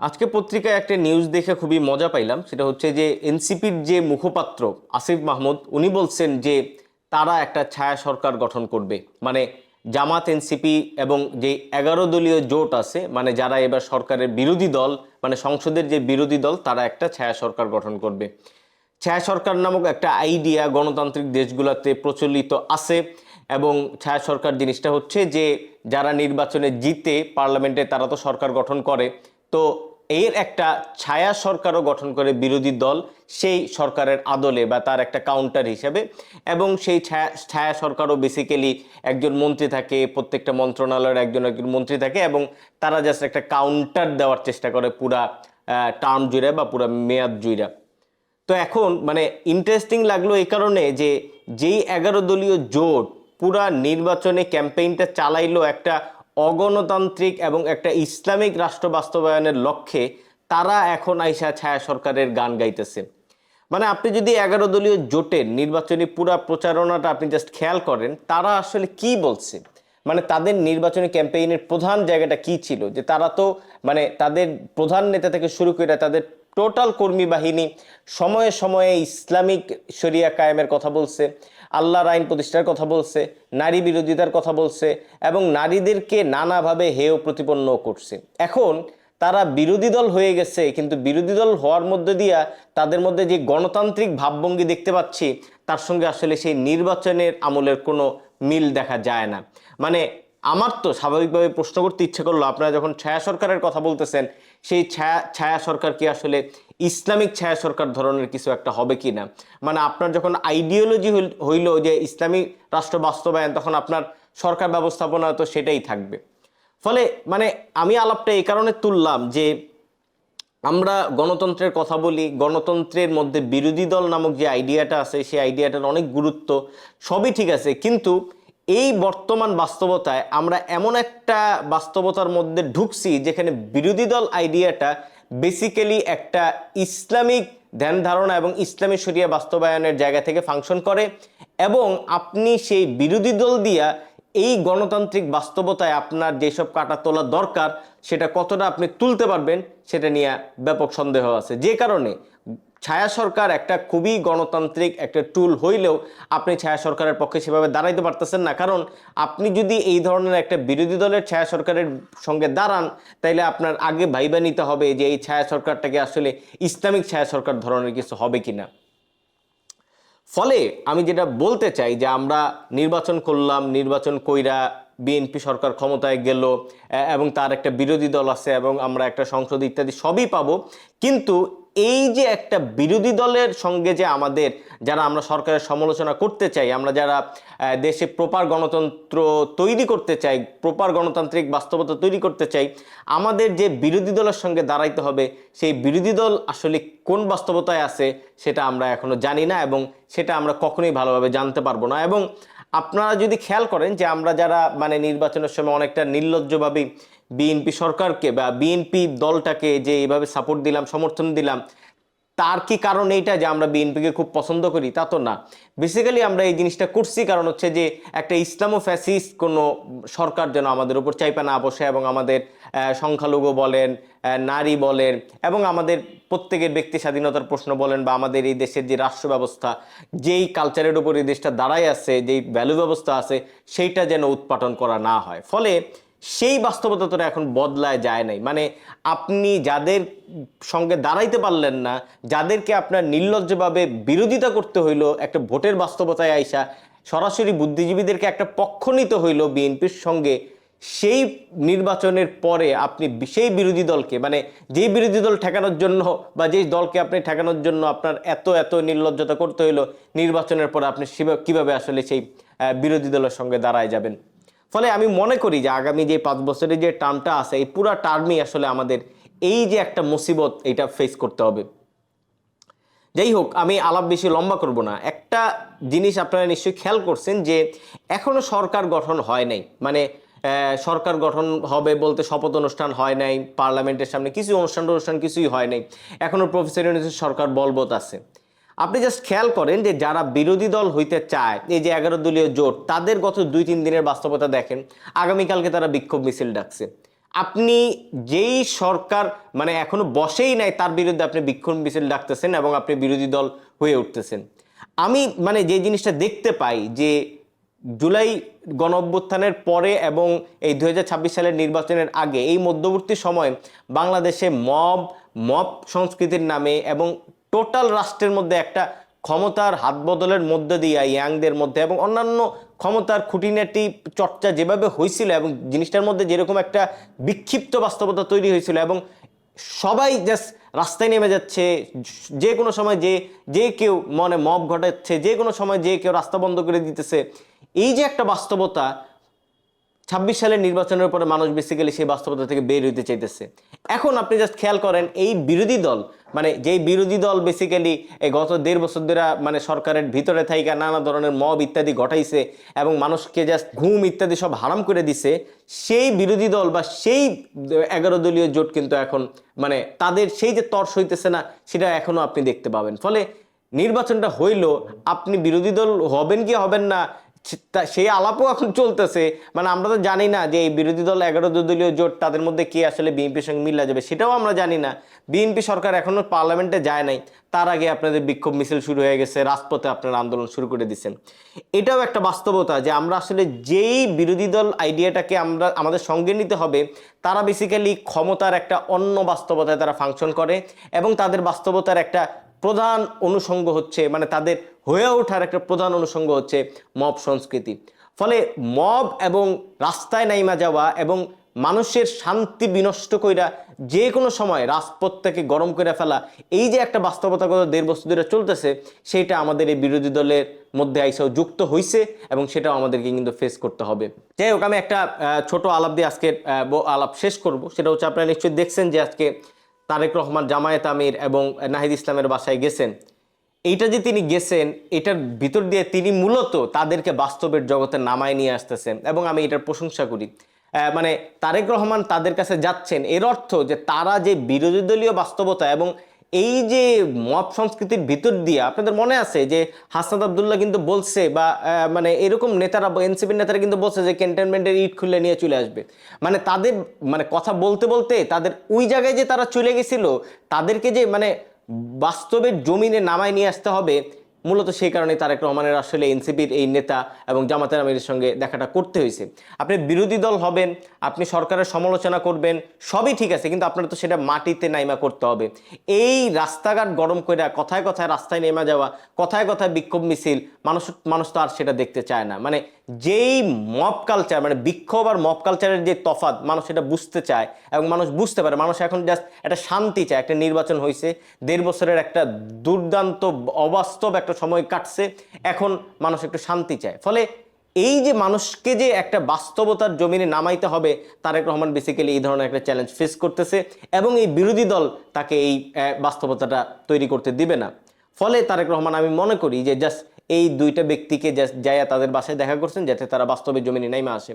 আজকে পত্রিকায় একটা নিউজ দেখে খুবই মজা পাইলাম। সেটা হচ্ছে যে এনসিপির যে মুখপাত্র আসিফ মাহমুদ উনি বলছেন যে তারা একটা ছায়া সরকার গঠন করবে। মানে জামাত, এনসিপি এবং যে 11 দলীয় জোট আছে, মানে যারা এবার সরকারের বিরোধী দল, মানে সংসদের যে বিরোধী দল, তারা একটা ছায়া সরকার গঠন করবে। ছায়া সরকার নামক একটা আইডিয়া গণতান্ত্রিক দেশগুলোতে প্রচলিত আছে। এবং ছায়া সরকার জিনিসটা হচ্ছে যে যারা নির্বাচনে জিতে পার্লামেন্টে তারা তো সরকার গঠন করে, তো এর একটা ছায়া সরকারও গঠন করে বিরোধী দল সেই সরকারের আদলে বা তার একটা কাউন্টার হিসেবে। এবং সেই ছায়া ছায়া সরকারও বেসিক্যালি একজন মন্ত্রী থাকে, প্রত্যেকটা মন্ত্রণালয়ের একজন একজন মন্ত্রী থাকে, এবং তারা জাস্ট একটা কাউন্টার দেওয়ার চেষ্টা করে পুরা টার্ম জুড়ে বা পুরা মেয়াদ জুড়ে। তো এখন মানে ইন্টারেস্টিং লাগলো এই কারণে যে যেই 11 দলীয় জোট পুরা নির্বাচনে ক্যাম্পেইনটা চালাইলো একটা অগণতান্ত্রিক এবং একটা ইসলামিক রাষ্ট্র বাস্তবায়নের লক্ষ্যে, তারা এখন আইসা ছায়া সরকারের গান গাইতেছে। মানে আপনি যদি 11 দলীয় জোটের নির্বাচনী পুরা প্রচারণাটা আপনি জাস্ট খেয়াল করেন, তারা আসলে কি বলছে, মানে তাদের নির্বাচনী ক্যাম্পেইনের প্রধান জায়গাটা কি ছিল, যে তারা তো মানে তাদের প্রধান নেতা থেকে শুরু করে তাদের টোটাল কর্মী বাহিনী সময়ে সময়ে ইসলামিক শরিয়া কায়েমের কথা বলছে, আল্লাহর আইন প্রতিষ্ঠার কথা বলছে, নারী বিরোধিতার কথা বলছে, এবং নারীদেরকে নানাভাবে হেয় প্রতিপন্ন করছে। এখন তারা বিরোধী দল হয়ে গেছে, কিন্তু বিরোধী দল হওয়ার মধ্যে দিয়া তাদের মধ্যে যে গণতান্ত্রিক ভাবভঙ্গি দেখতে পাচ্ছি, তার সঙ্গে আসলে সেই নির্বাচনের আমলের কোনো মিল দেখা যায় না। মানে আমার তো স্বাভাবিকভাবে প্রশ্ন করতে ইচ্ছে করলো, আপনারা যখন ছায়া সরকারের কথা বলতেছেন, সেই ছায়া ছায়া সরকার কি আসলে ইসলামিক ছায়া সরকার ধরনের কিছু একটা হবে কি না? মানে আপনার যখন আইডিওলজি হইল যে ইসলামী রাষ্ট্র বাস্তবায়ন, তখন আপনার সরকার ব্যবস্থাপনা তো সেটাই থাকবে। ফলে মানে আমি আলাপটা এই কারণে তুললাম যে আমরা গণতন্ত্রের কথা বলি, গণতন্ত্রের মধ্যে বিরোধী দল নামক যে আইডিয়াটা আছে সেই আইডিয়াটার অনেক গুরুত্ব, সবই ঠিক আছে, কিন্তু এই বর্তমান বাস্তবতায় আমরা এমন একটা বাস্তবতার মধ্যে ঢুকছি যেখানে বিরোধী দল আইডিয়াটা বেসিক্যালি একটা ইসলামিক ধ্যান ধারণা এবং ইসলামী শরিয়া বাস্তবায়নের জায়গা থেকে ফাংশন করে। এবং আপনি সেই বিরোধী দল দিয়া এই গণতান্ত্রিক বাস্তবতায় আপনার যেসব কাটা তোলা দরকার সেটা কতটা আপনি তুলতে পারবেন সেটা নিয়ে ব্যাপক সন্দেহ আছে। যে কারণে ছায়া সরকার একটা খুবই গণতান্ত্রিক একটা টুল হইলেও আপনি ছায়া সরকারের পক্ষে সেভাবে দাঁড়াইতে পারতেছেন না। কারণ আপনি যদি এই ধরনের একটা বিরোধী দলের ছায়া সরকারের সঙ্গে দাঁড়ান, তাইলে আপনার আগে ভাইবা নিতে হবে যে এই ছায়া সরকারটাকে আসলে ইসলামিক ছায়া সরকার ধরনের কিছু হবে কিনা। ফলে আমি যেটা বলতে চাই যে আমরা নির্বাচন করলাম, নির্বাচন কইরা বিএনপি সরকার ক্ষমতায় গেল, এবং তার একটা বিরোধী দল আছে এবং আমরা একটা সংসদ ইত্যাদি সবই পাবো, কিন্তু এই যে একটা বিরোধী দলের সঙ্গে যে আমাদের যারা আমরা সরকারের সমালোচনা করতে চাই, আমরা যারা দেশে প্রপার গণতন্ত্র তৈরি করতে চাই, প্রপার গণতান্ত্রিক বাস্তবতা তৈরি করতে চাই, আমাদের যে বিরোধী দলের সঙ্গে দাঁড়াইতে হবে, সেই বিরোধী দল আসলে কোন বাস্তবতায় আছে সেটা আমরা এখনো জানি না, এবং সেটা আমরা কখনোই ভালোভাবে জানতে পারবো না। এবং আপনারা যদি খেয়াল করেন যে আমরা যারা মানে নির্বাচনের সময় অনেকটা নির্লজ্জভাবে বিএনপি সরকারকে বা বিএনপি দলটাকে যে এইভাবে সাপোর্ট দিলাম, সমর্থন দিলাম, তার কি কারণ এইটা যে আমরা বিএনপিকে খুব পছন্দ করি? তা তো না। বেসিক্যালি আমরা এই জিনিসটা করছি কারণ হচ্ছে যে একটা ইসলামো ফ্যাসিস্ট কোনো সরকার যেন আমাদের উপর চাইপা না বসে, এবং আমাদের সংখ্যালঘু বলেন, নারী বলেন, এবং আমাদের প্রত্যেকের ব্যক্তি স্বাধীনতার প্রশ্ন বলেন, বা আমাদের এই দেশের যে রাষ্ট্র ব্যবস্থা, যেই কালচারের উপর এই দেশটা দাঁড়ায় আছে, যেই ভ্যালু ব্যবস্থা আছে, সেইটা যেন উৎপাটন করা না হয়। ফলে সেই বাস্তবতা তো এখন বদলায় যায় নাই। মানে আপনি যাদের সঙ্গে দাঁড়াইতে পারলেন না, যাদেরকে আপনার নির্লজ্জভাবে বিরোধিতা করতে হইলো একটা ভোটের বাস্তবতায় আইসা, সরাসরি বুদ্ধিজীবীদেরকে একটা পক্ষ নিতে হইলো বিএনপির সঙ্গে, সেই নির্বাচনের পরে আপনি সেই বিরোধী দলকে, মানে যেই বিরোধী দল ঠেকানোর জন্য বা যেই দলকে আপনি ঠেকানোর জন্য আপনার এত এত নির্লজ্জতা করতে হইলো, নির্বাচনের পরে আপনি কিভাবে আসলে সেই বিরোধী দলের সঙ্গে দাঁড়ায় যাবেন? ফলে আমি মনে করি যে আগামী যে 5 বছরের যে টার্মটা আছে, এই পুরা টার্মই আসলে আমাদের এই যে একটা মুসিবত, এটা ফেস করতে হবে। যাই হোক, আমি আলাপ বেশি লম্বা করব না। একটা জিনিস আপনারা নিশ্চয়ই খেয়াল করছেন যে এখনো সরকার গঠন হয় নাই। মানে সরকার গঠন হবে বলতে শপথ অনুষ্ঠান হয় নাই, পার্লামেন্টের সামনে কিছু অনুষ্ঠান কিছুই হয় নাই, এখনো প্রফেসর ইউনূসের সরকার বলবৎ আছে। আপনি জাস্ট খেয়াল করেন যে যারা বিরোধী দল হইতে চায়, এই যে 11 দলীয় জোট, তাদের গত 2-3 দিনের বাস্তবতা দেখেন। আগামীকালকে তারা বিক্ষোভ মিছিল ডাকছে। আপনি যেই সরকার মানে এখনো বসেই নাই তার বিরুদ্ধে আপনি বিক্ষোভ মিছিল ডাকতেছেন এবং আপনি বিরোধী দল হয়ে উঠতেছেন। আমি মানে যে জিনিসটা দেখতে পাই যে জুলাই গণ অভ্যুত্থানের পরে এবং এই 2026 সালের নির্বাচনের আগে এই মধ্যবর্তী সময়ে বাংলাদেশে মব মব সংস্কৃতির নামে এবং টোটাল রাষ্ট্রের মধ্যে একটা ক্ষমতার হাত বদলের মধ্যে দিয়ে ইয়াংদের মধ্যে এবং অন্যান্য ক্ষমতার খুঁটিনাটি চর্চা যেভাবে হয়েছিল এবং জিনিসটার মধ্যে যেরকম একটা বিক্ষিপ্ত বাস্তবতা তৈরি হয়েছিল এবং সবাই জাস্ট রাস্তায় নেমে যাচ্ছে, যে কোনো সময় যে কেউ মনে মব ঘটাচ্ছে, যে কোনো সময় যে কেউ রাস্তা বন্ধ করে দিতেছে, এই যে একটা বাস্তবতা 26 সালের নির্বাচনের পরে মানুষ বেসিক্যালি সেই বাস্তবতা থেকে বের হইতে চাইতেছে। এখন আপনি জাস্ট খেয়াল করেন এই বিরোধী দল মানে যেই বিরোধী দল বেসিক্যালি এই গত 1.5 বছর ধরে মানে সরকারের ভিতরে থাইকা নানা ধরনের মব ইত্যাদি ঘটাইছে এবং মানুষকে জাস্ট ঘুম ইত্যাদি সব হারাম করে দিছে, সেই বিরোধী দল বা সেই 11 দলীয় জোট কিন্তু এখন মানে তাদের সেই যে তর্স হইতেছে না সেটা এখনো আপনি দেখতে পাবেন। ফলে নির্বাচনটা হইল, আপনি বিরোধী দল হবেন কি হবেন না সেই আলাপও এখন চলতেছে। মানে আমরা তো জানি না যে এই বিরোধী দল 11 দলীয় জোট তাদের মধ্যে কে আসলে বিএনপির সঙ্গে মিলা যাবে, সেটাও আমরা জানি না। বিএনপি সরকার এখনো পার্লামেন্টে যায় নাই, তার আগে আপনাদের বিক্ষোভ মিছিল শুরু হয়ে গেছে, রাজপথে আপনারা আন্দোলন শুরু করে দিচ্ছেন। এটাও একটা বাস্তবতা যে আমরা আসলে যেই বিরোধী দল আইডিয়াটাকে আমরা আমাদের সঙ্গে নিতে হবে, তারা বেসিক্যালি ক্ষমতার একটা অন্য বাস্তবতায় তারা ফাংশন করে এবং তাদের বাস্তবতার একটা প্রধান অনুষঙ্গ হচ্ছে মানে তাদের হয়ে ওঠার একটা প্রধান অনুষঙ্গ হচ্ছে মব সংস্কৃতি। ফলে মব এবং রাস্তায় নাইমা যাওয়া এবং মানুষের শান্তি বিনষ্ট কইরা যে কোনো সময় রাজপথটাকে গরম করে ফেলা, এই যে একটা বাস্তবতাগত 1.5 বছর ধরে চলতেছে, সেটা আমাদের এই বিরোধী দলের মধ্যে আইসাও যুক্ত হয়েছে এবং সেটাও আমাদেরকে কিন্তু ফেস করতে হবে। যাই হোক, আমি একটা ছোট আলাপ দিয়ে আজকের আলাপ শেষ করব। সেটা হচ্ছে আপনারা নিশ্চয়ই দেখছেন যে আজকে তারেক রহমান জামায়াত আমির এবং নাহিদ ইসলামের বাসায় গেছেন। এইটা যে তিনি গেছেন এটার ভিতর দিয়ে তিনি মূলত তাদেরকে বাস্তবের জগতে নামায় নিয়ে আসতেছেন এবং আমি এটার প্রশংসা করি। মানে তারেক রহমান তাদের কাছে যাচ্ছেন, এর অর্থ যে তারা যে বিরোধী দলীয় বাস্তবতা এবং এই যে মব সংস্কৃতির ভিতর দিয়ে আপনাদের মনে আছে যে হাসনাত আব্দুল্লাহ কিন্তু বলছে বা মানে এরকম নেতারা এনসিপির নেতারা কিন্তু বলছে যে ক্যান্টনমেন্টের ইট খুলে নিয়ে চলে আসবে। মানে তাদের মানে কথা বলতে বলতে তাদের ওই জায়গায় যে তারা চলে গেছিল, তাদেরকে যে মানে বাস্তবের জমিনে নামায় নিয়ে আসতে হবে, মূলত সেই কারণে তারেক রহমানের আসলে এনসিপির এই নেতা এবং জামাতের আমিরের সঙ্গে দেখাটা করতে হয়েছে। আপনি বিরোধী দল হবেন, আপনি সরকারের সমালোচনা করবেন, সবই ঠিক আছে, কিন্তু আপনার তো সেটা মাটিতে নাইমা করতে হবে। এই রাস্তাঘাট গরম করে কথায় কথায় রাস্তায় নেমা যাওয়া, কথায় কথায় বিক্ষোভ মিছিল, মানুষ তো আর সেটা দেখতে চায় না। মানে যেই মব কালচার মানে বিক্ষোভ আর মব কালচারের যে তফাৎ মানুষ সেটা বুঝতে চায় এবং মানুষ বুঝতে পারে। মানুষ এখন জাস্ট একটা শান্তি চায়। একটা নির্বাচন হয়েছে, 1.5 বছরের একটা দুর্দান্ত অবাস্তব একটা সময় কাটছে, এখন মানুষ একটু শান্তি চায়। ফলে এই যে মানুষকে যে একটা বাস্তবতার জমিনে নামাইতে হবে, তারেক রহমান বেসিক্যালি এই ধরনের একটা চ্যালেঞ্জ ফেস করতেছে এবং এই বিরোধী দল তাকে এই বাস্তবতাটা তৈরি করতে দিবে না। ফলে তারেক রহমান আমি মনে করি যে জাস্ট এই দুইটা ব্যক্তিকে যাইয়া তাদের বাসায় দেখা করছেন যাতে তারা বাস্তবে জমিনে নাইমা আসে।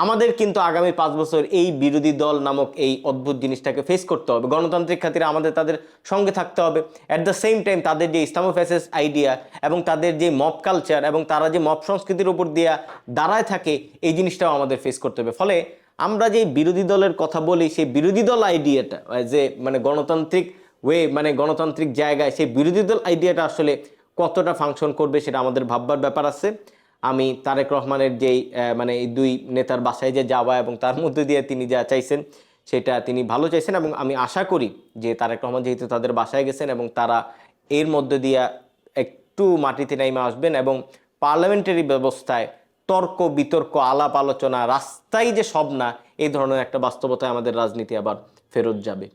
আমাদের কিন্তু আগামী 5 বছর এই বিরোধী দল নামক এই অদ্ভুত জিনিসটাকে ফেস করতে হবে। গণতান্ত্রিক খাতিরে আমাদের তাদের সঙ্গে থাকতে হবে। অ্যাট দ্য সেম টাইম তাদের যে ইসলামোফ্যাসিস আইডিয়া এবং তাদের যে মব কালচার এবং তারা যে মব সংস্কৃতির উপর দিয়া দাঁড়ায় থাকে, এই জিনিসটাও আমাদের ফেস করতে হবে। ফলে আমরা যে বিরোধী দলের কথা বলি, সেই বিরোধী দল আইডিয়াটা যে মানে গণতান্ত্রিক মানে গণতান্ত্রিক জায়গায় সেই বিরোধী দল আইডিয়াটা আসলে কতটা ফাংশন করবে সেটা আমাদের ভাববার ব্যাপার আছে। আমি তারেক রহমানের যেই মানে এই দুই নেতার বাসায় যে যাওয়া এবং তার মধ্যে দিয়ে তিনি যা চাইছেন সেটা তিনি ভালো চাইছেন এবং আমি আশা করি যে তারেক রহমান যেহেতু তাদের বাসায় গেছেন এবং তারা এর মধ্যে দিয়ে একটু মাটিতে নাইমা আসবেন এবং পার্লামেন্টারি ব্যবস্থায় তর্ক বিতর্ক আলাপ আলোচনা রাস্তায় যে সব না, এই ধরনের একটা বাস্তবতায় আমাদের রাজনীতি আবার ফেরত যাবে।